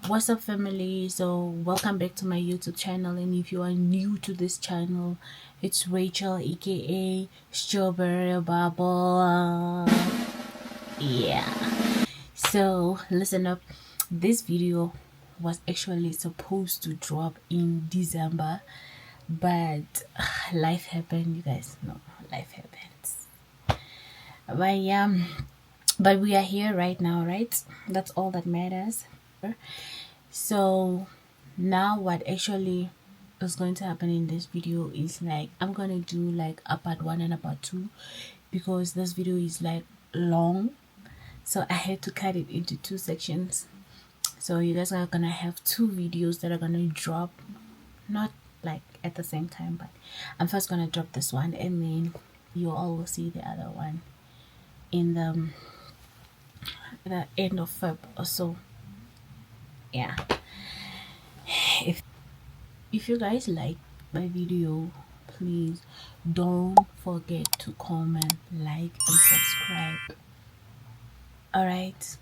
What's up, family? So welcome back to my YouTube channel, and if you are new to this channel, it's Rachel, aka Strawberry Bubble. Yeah, so listen up. This video was actually supposed to drop in December, but life happened. You guys know life happens. But yeah, but we are here right now, right? That's all that matters. So now what actually is going to happen in this video is like I'm gonna do like a part 1 and a part 2 because this video is like long, so I had to cut it into 2 sections. So you guys are gonna have 2 videos that are gonna drop, not like at the same time, but I'm first gonna drop this one and then you all will see the other one in the end of Feb or so. Yeah, if you guys like my video, please don't forget to comment, like and subscribe. All right,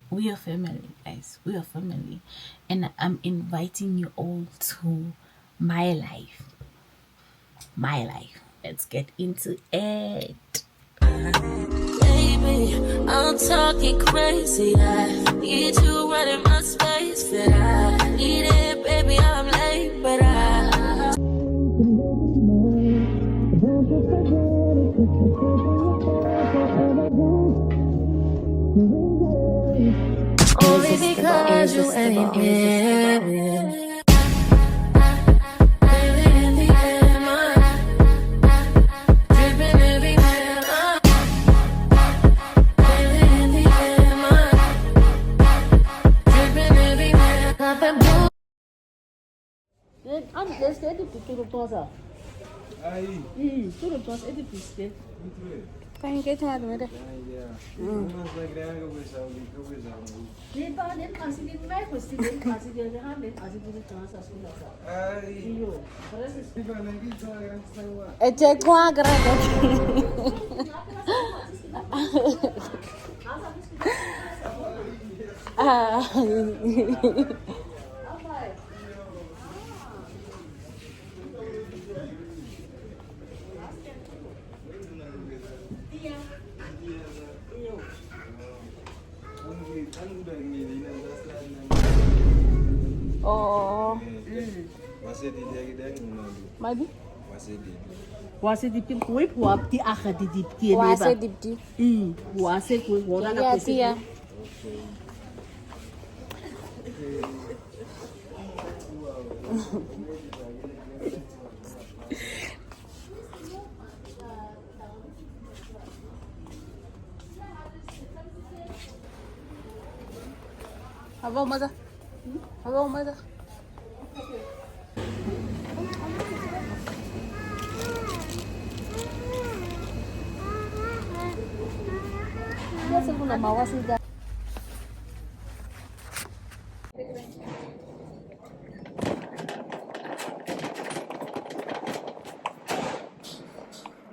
we are family, guys. We are family, and I'm inviting you all to my life. Let's get into it. Baby, I'm talking crazy. I need you running my space, but I need it, baby. I'm late, but only because you ain't here. Oh, maybe. Wase di pin kuwi puap di akha di dip di ne ba. Wase dipti. Wase kuwi wora na Ya kusi. tia. Apa maza? Apa maza?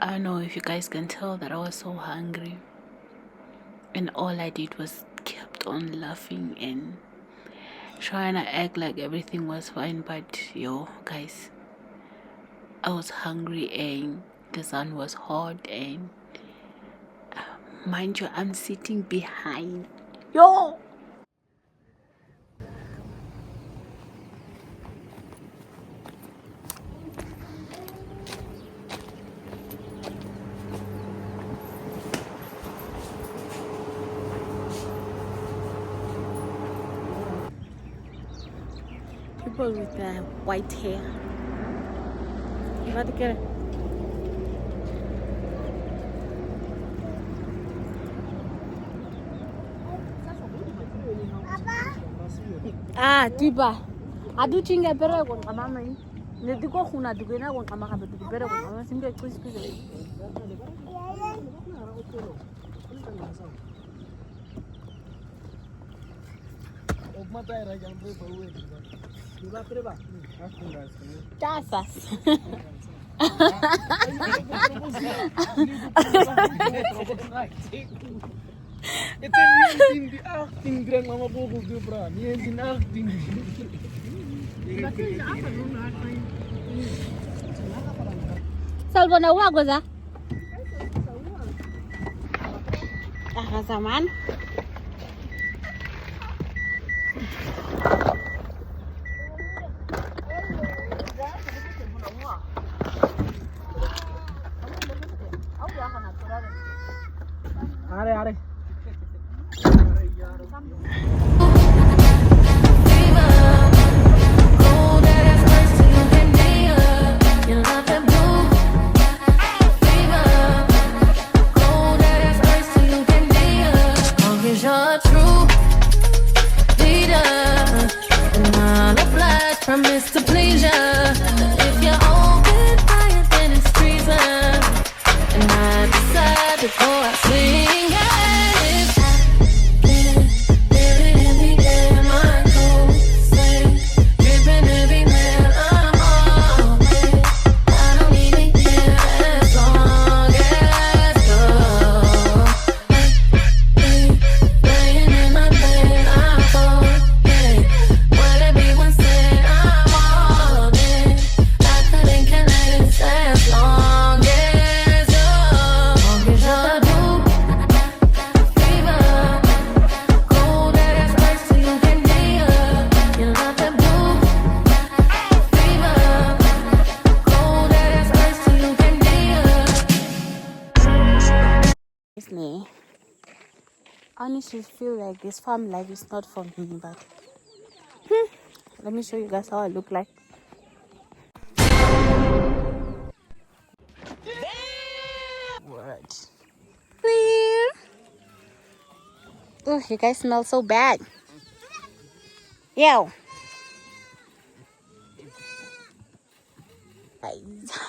I don't know if you guys can tell that I was so hungry, and all I did was kept on laughing and trying to act like everything was fine, but yo guys, I was hungry and the sun was hot, and mind you, I'm sitting behind. Yo! People with white hair. You got to get it. Ah, tiba. Adu chinga pere kon kama mai. Ne diko khuna diko na kon kama kama diko pere kon kama simbe crispy. Tasas. Ito yung hindi acting drang mama po ko bra. Hindi acting. Salvo na uwa goza. Zaman. Are are. Promise to please ya. If you're open fire, then it's treason. And I decide to go out swinging. Living in the air, my cold sweat, dripping everywhere. I'm all in. I don't even care as long as you're laying in my bed. I'm okay. Will it be one said I'm all in? I couldn't care less as long as you're blue fever, cold as ice till you get near. You love that blue fever, cold as ice till you get near. It's me. Honestly, feel like this farm life is not for me, but let me show you guys how I look like. Word. Clear. Oh, you guys smell so bad. Yo. Guys,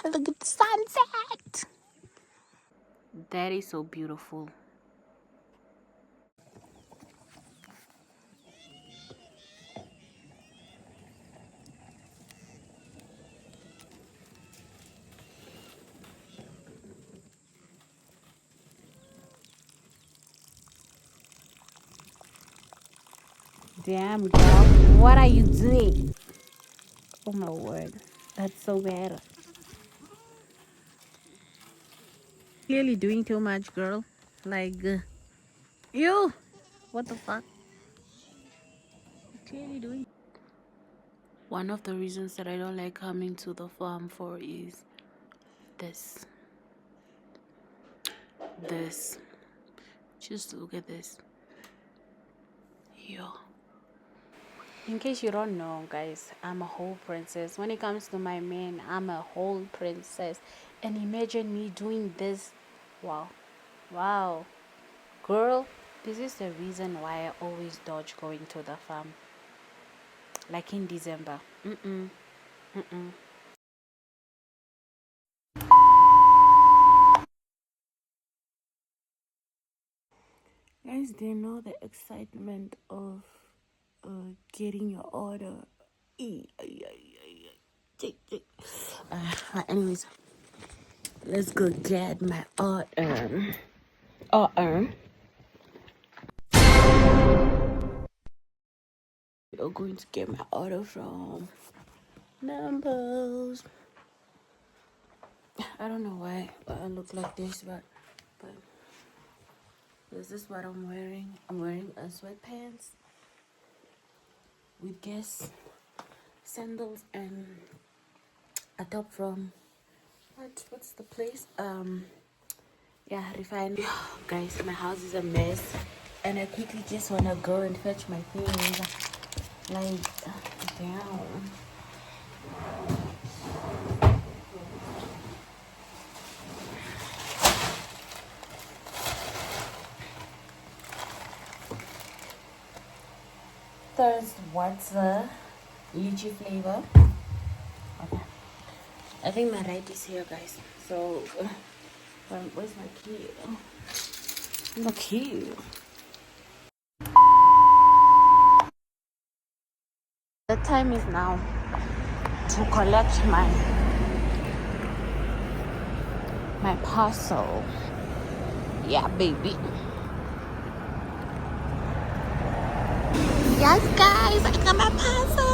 look at the sunset. That is so beautiful. Damn, girl. What are you doing? Oh my word. That's so bad. Clearly doing too much, girl. Like, you. What the fuck? Clearly doing. One of the reasons that I don't like coming to the farm for is this. This. Just look at this. Yo. In case you don't know, guys, I'm a whole princess. When it comes to my man, I'm a whole princess. And imagine me doing this. Wow. Wow. Girl, this is the reason why I always dodge going to the farm. Like in December. Guys, do you know the excitement of getting your order? Anyways, let's go get my order. We're going to get my order from Numbers. I don't know why I look like this, but this is what I'm wearing. I'm wearing a sweatpants with Guess sandals and a top from what's the place? Yeah, Refine. Guys, my house is a mess, and I quickly just wanna go and fetch my things. Like, damn. There's what's the lychee flavor. Okay. I think my ride is here, guys. So, where's my key? The key. The time is now to collect my parcel. Yeah, baby. Yes, guys, I got my parcel.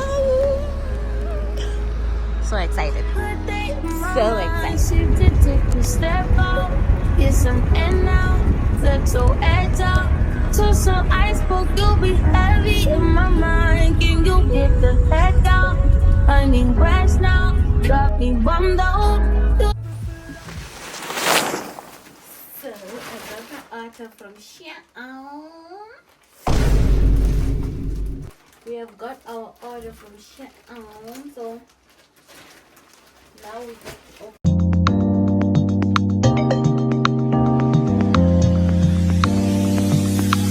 So excited. So excited. Yes, I'm in now. That's so agile. To some iceberg, you'll be heavy in my mind. Can you get the heck out? I need rest now. Got me bummed out. So I got my order from Shein. We have got our order from Shein. So now we get to open.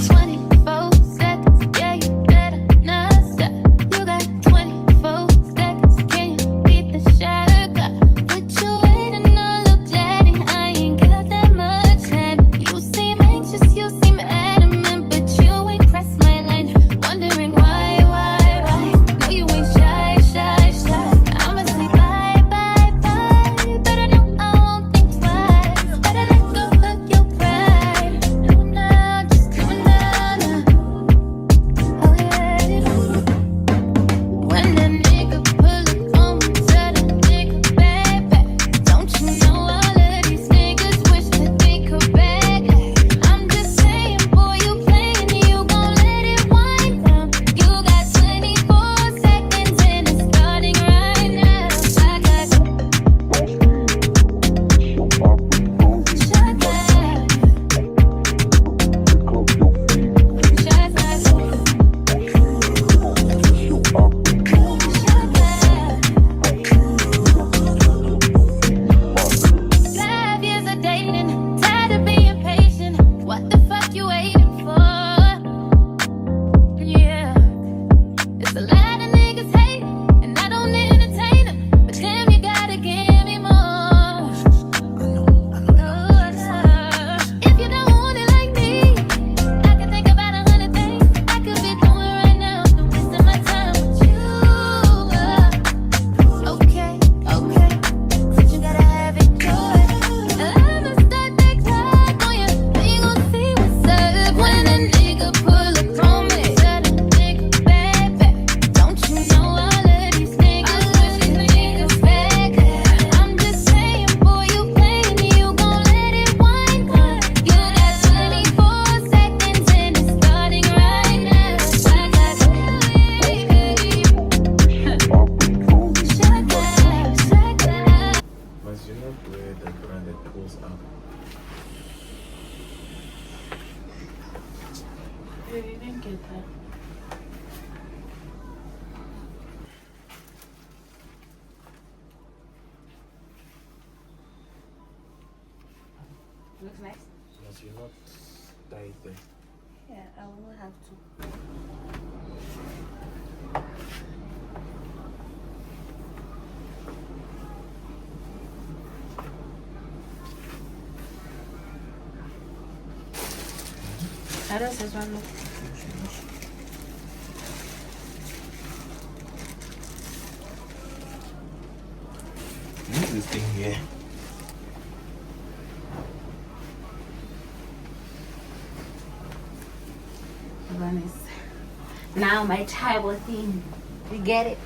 24 seconds, yeah, you better not stop. You got 24 seconds, can you beat the shot? What you waiting on, look daddy? I ain't got that much time. You seem anxious, you seem adamant, but you ain't pressed my line. Wondering why? No, you ain't shy. I'ma say bye, but I know I won't think twice. Better let go of your pride. No, now, just come on down now. Oh yeah. When that nigga pull up on me, tell that nigga baby, don't you know all of these niggas wish that they could beg? I'm just saying, boy, you playing, you gon' let it wind down. You got 24 seconds and it's starting right now. I got shut up. Five years of dating, tired of being patient. What the fuck you waiting for? Yeah, it's a lot of niggas hate, and I don't entertain them. But damn, you gotta give me more. If you don't want it like me, I can think about 100 things I could be doing right now. No wasting my time with you. Okay, but you gotta have it good. I'ma start that clock on you, then you gon' see what's up. When a nigga pull up on me, tell the nigga baby, don't you know all of these niggas wish that niggas back? I'm just saying, boy, you playing, you gon' let it wind down. You got 24 seconds and it's starting right now. I got shut up. Must you not wear the brand that pulls up? I didn't get that. Looks nice. Must you not tie there? Yeah, I will have to. How does this one look? Use this thing here. One is now my tribal theme. You get it?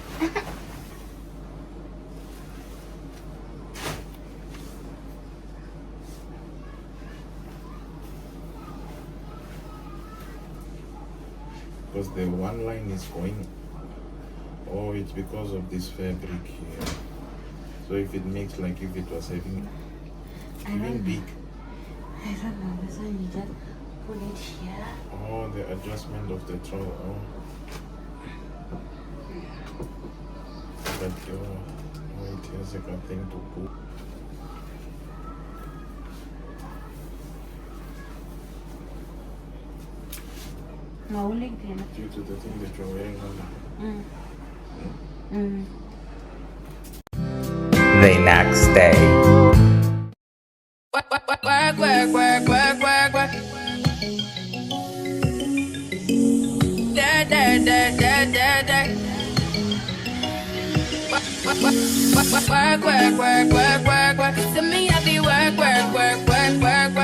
Because the one line is going. Oh, it's because of this fabric here. So if it makes like if it was having even big. I don't know. This one you just put it here. Oh, the adjustment of the trouble. Oh. But wait, here's a good thing to put. No, link then. Due to the thing that you're wearing on. The next day. Work. Da. Work. To me, I be work.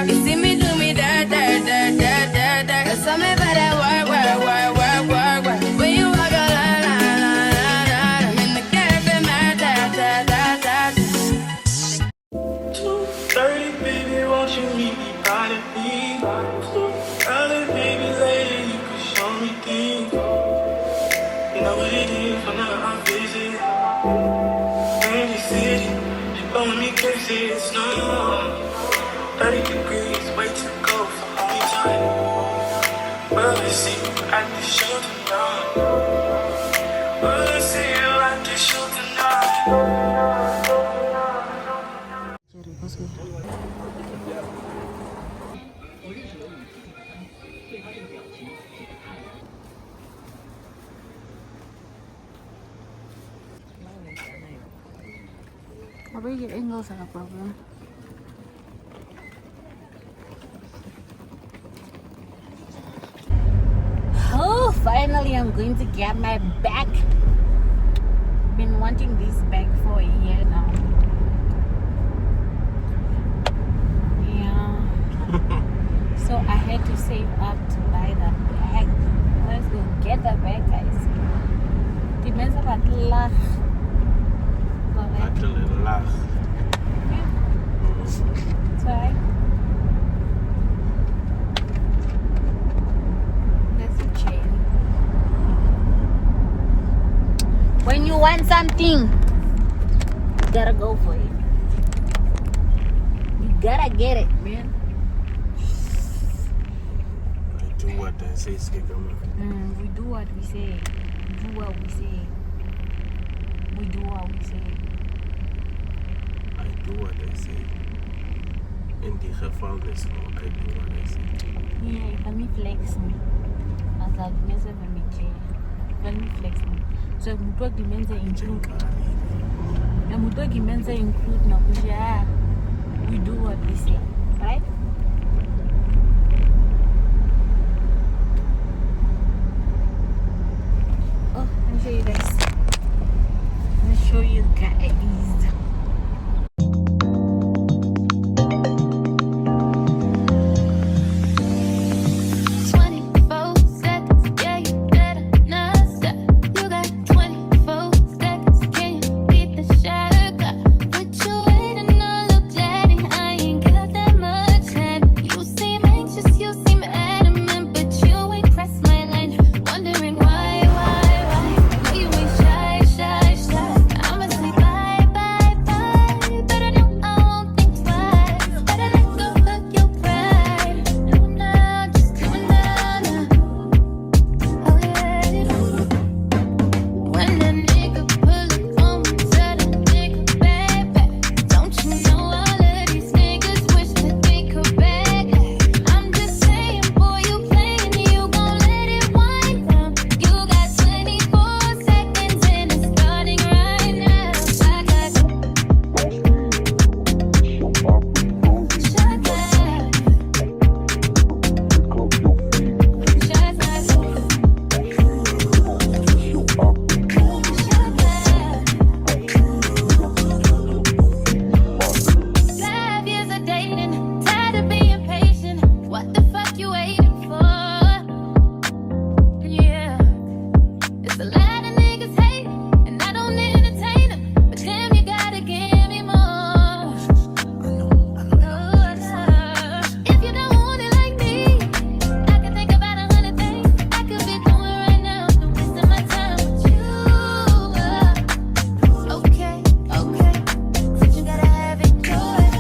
You see me do me da. Cause I'm about that work. You know what it is whenever I'm busy. Any city, they blowing me crazy. It's no 30 degrees, way too cold for only time. Will I see you at the show tonight? Will I see you at the show tonight? How about your angles are a problem? Oh, finally I'm going to get my bag. Been wanting this bag for a year now. Yeah. So I had to save up to buy the bag. Let's go get the bag, guys. Die mensen wat lag. Actually, laugh. Sorry. That's a chain. When you want something, you gotta go for it. You gotta get it, man. I do what I say, Skigama. We do what we say. We do what we say. We do what we say. I do what I say. In die geval is gewoon, I do what I say. Yeah, if I'm flexing, I was like, mensen van me chair. If I'm flexing. So ik moet ook die mensen include. Je moet ook die mensen include. Nou, dus ja, we do what we say, right? Oh, let me show you guys. Let me show you guys. 24 seconds, yeah, you better not stop. You got 24 seconds, can you beat the shot? What you waiting on, look daddy? I ain't got that much time. You seem anxious, you seem adamant, but you ain't pressed my line. Wondering why? Know you ain't shy. I'ma say bye. But I know I won't think twice. Better let go of your pride. Do it now, just do it now. Oh yeah. When a nigga pull up on me, tell a nigga back. Don't you know all of these niggas wish that they could back? I'm just saying, boy, you playing, you gon' let it wind down. You got 24 seconds and it's starting right now. Shot glass. Five years of dating, tired of being patient. What the fuck you waiting for? Yeah, it's a lot of niggas hate, and I don't entertain them. But damn, you gotta give me more. If you don't want it like me, I can think about 100 things I could be doing right now. Don't wasting my time with you. Okay. Since you gotta have it your way,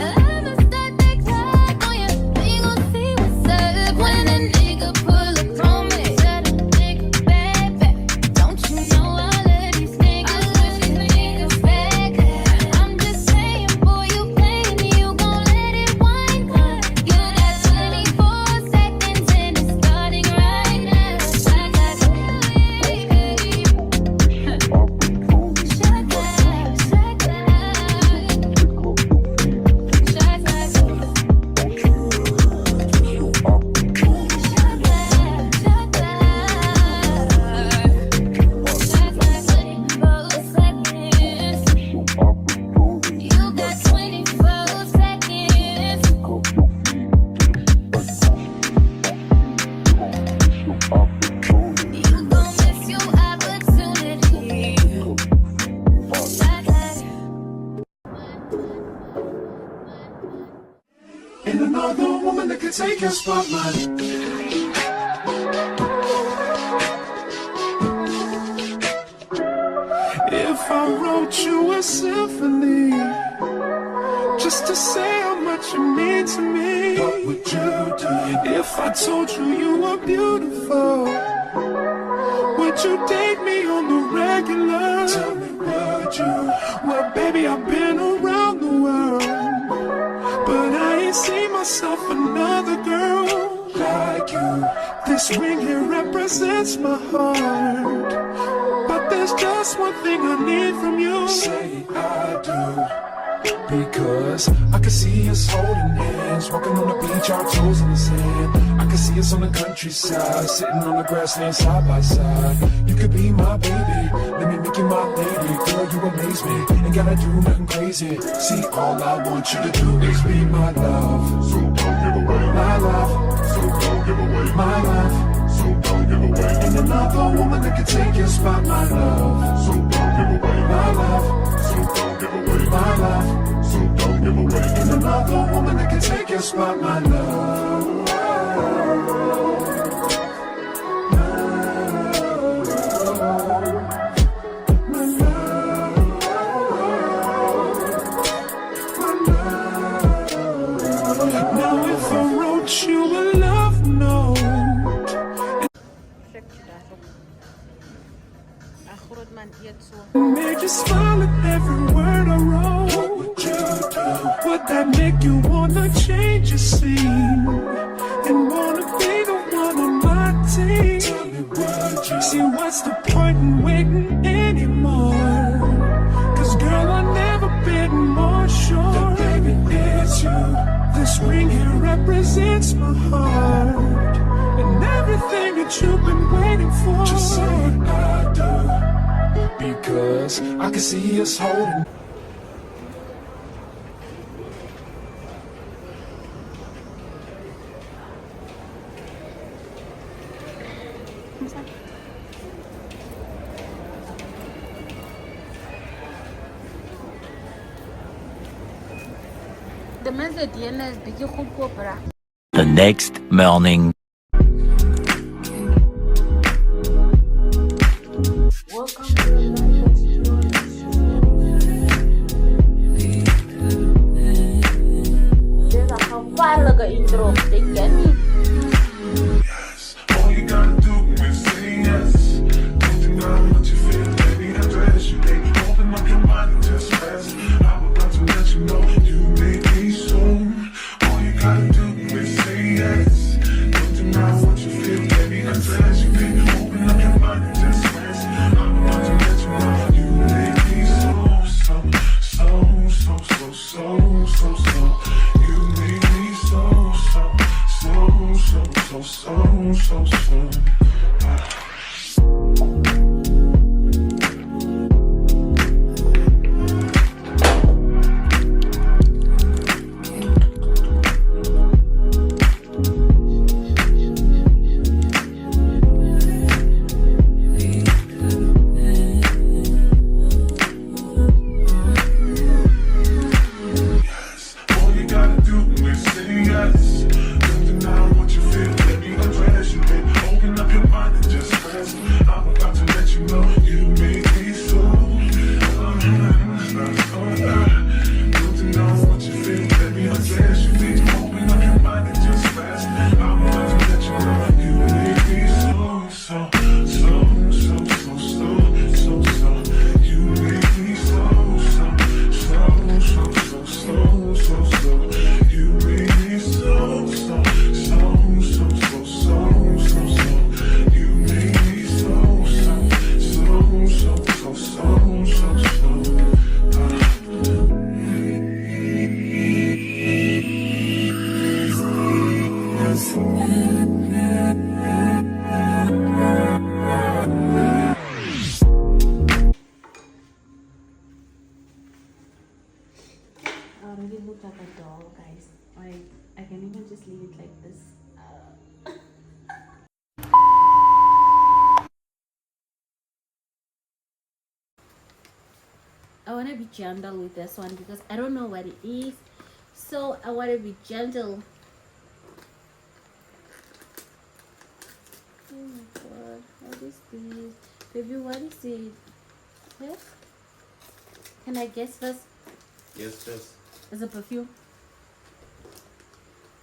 I'ma start that clock on you. We gon' see what's up when a nigga pull up on me. Tell a nigga back. Don't you know all of these niggas wish these niggas back? I'm just saying, boy, you playing, you gon' let it wind down. You got 24 seconds and it's starting right now. Shot glass. You got 24 seconds. You gon' miss your opportunity. And another woman that could take your spotlight. If I wrote you a symphony, just to say how much you mean to me, what would you do? If I told you you were beautiful, would you date me on the regular? Tell me, would you? Well, baby, I've been around the world, but I ain't seen myself another girl like you. This ring here represents my heart, but there's just one thing I need from you. Say I do. Because I can see us holding hands, walking on the beach, our toes in the sand. I can see us on the countryside, sitting on the grassland side by side. You could be my baby, let me make you my lady. Girl, you amaze me, ain't gotta do nothing crazy. See, all I want you to do is be my love. So don't give away my love. So don't give away my love. So don't give away. Ain't another woman that can take your spot, my love. So don't give away my love. So don't give away my love. So don't give away. Ain't another woman that can take your spot, my love. Now if I wrote you a love note, made you smile at every word I wrote, what would you do? Would that make you wanna change your scene and wanna be the one on my team? Tell me, would you? See, what's the point in waiting anymore? Cause girl, I've never been more sure that baby it's you. This ring here represents my heart and everything that you've been waiting for. Just say I do. Because I can see us holding. The man's at the end is big opera. The next morning. Intro, they get me. Yes, all you gotta do is say yes. Don't deny what you feel, baby. Address you, baby. Open up your mind and just rest. I'm about to let you know you made me so. All you gotta do is say yes. Don't deny what you feel, baby. Address you, baby. Open up your mind and just rest. I'm about to let you know you made me so. You made me so. I want to be gentle with this one because I don't know what it is, so I want to be gentle. Oh my god, what is this? Baby, what is it? Yes? Can I guess first? Yes, yes. Is it perfume?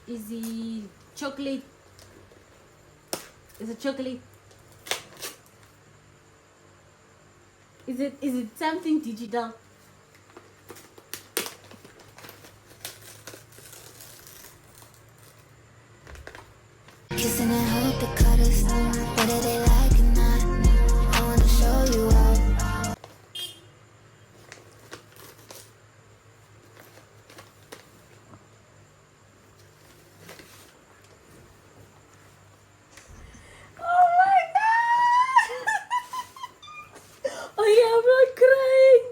Is it chocolate? Is it chocolate? Is it something digital? Kissing and hope the cutters. Whether they like it or not, I wanna show you out. Oh my god! Oh yeah, I'm not crying.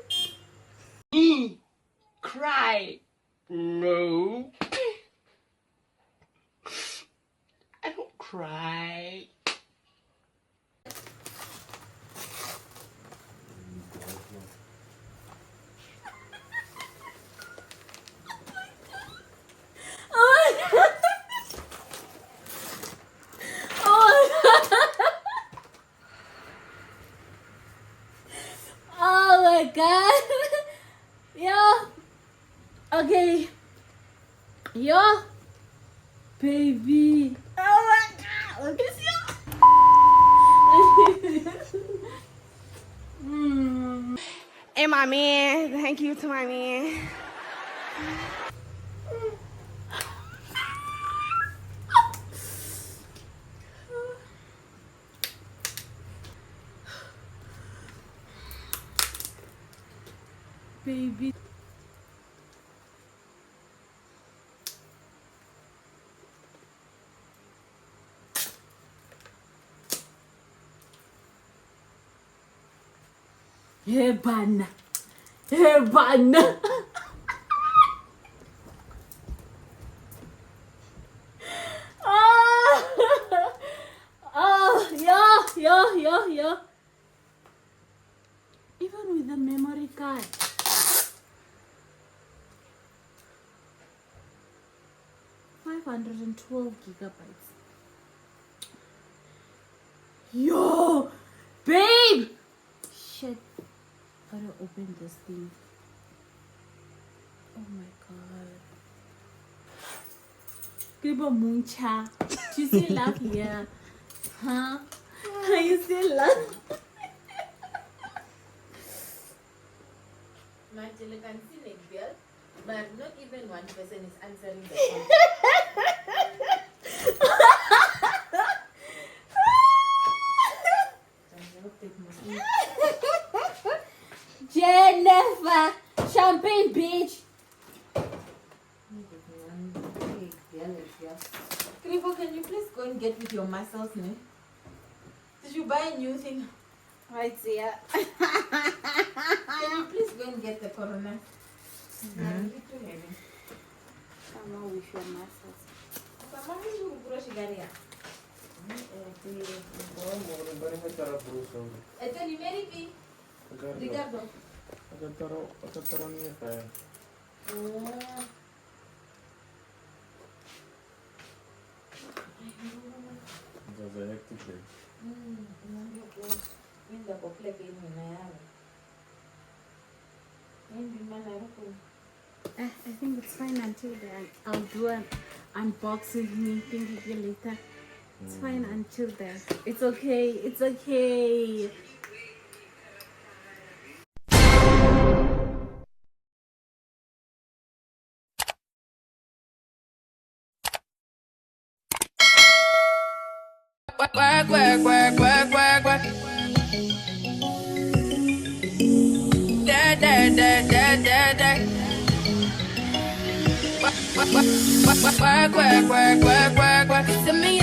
Cry. No. I don't cry. Oh my god! Oh my god! Oh my god! Yeah. Okay. Yeah. Baby. Oh my god. Okay, And my man, thank you to my man. baby. Hey, bana. Hey, bana. Oh, oh, yeah. Even with the memory card. $512 GB. Yo, babe. Shit. Gotta open this thing. Oh my god. Gribo muncha. Do you still love here? Huh? You still love? Marcelo can see next girl, but not even one person is answering the phone. Jennifer, champagne beach. Kripo, can you please go and get with your muscles, ne? Did you buy a new thing? Right here. Can you please go and get the corona? Come on with your muscles. Anthony, Mary P. Ricardo. I think it's fine until then. I'll do an unboxing meeting with you later. It's fine until then. It's okay. It's okay. Work. Da. Work. Send me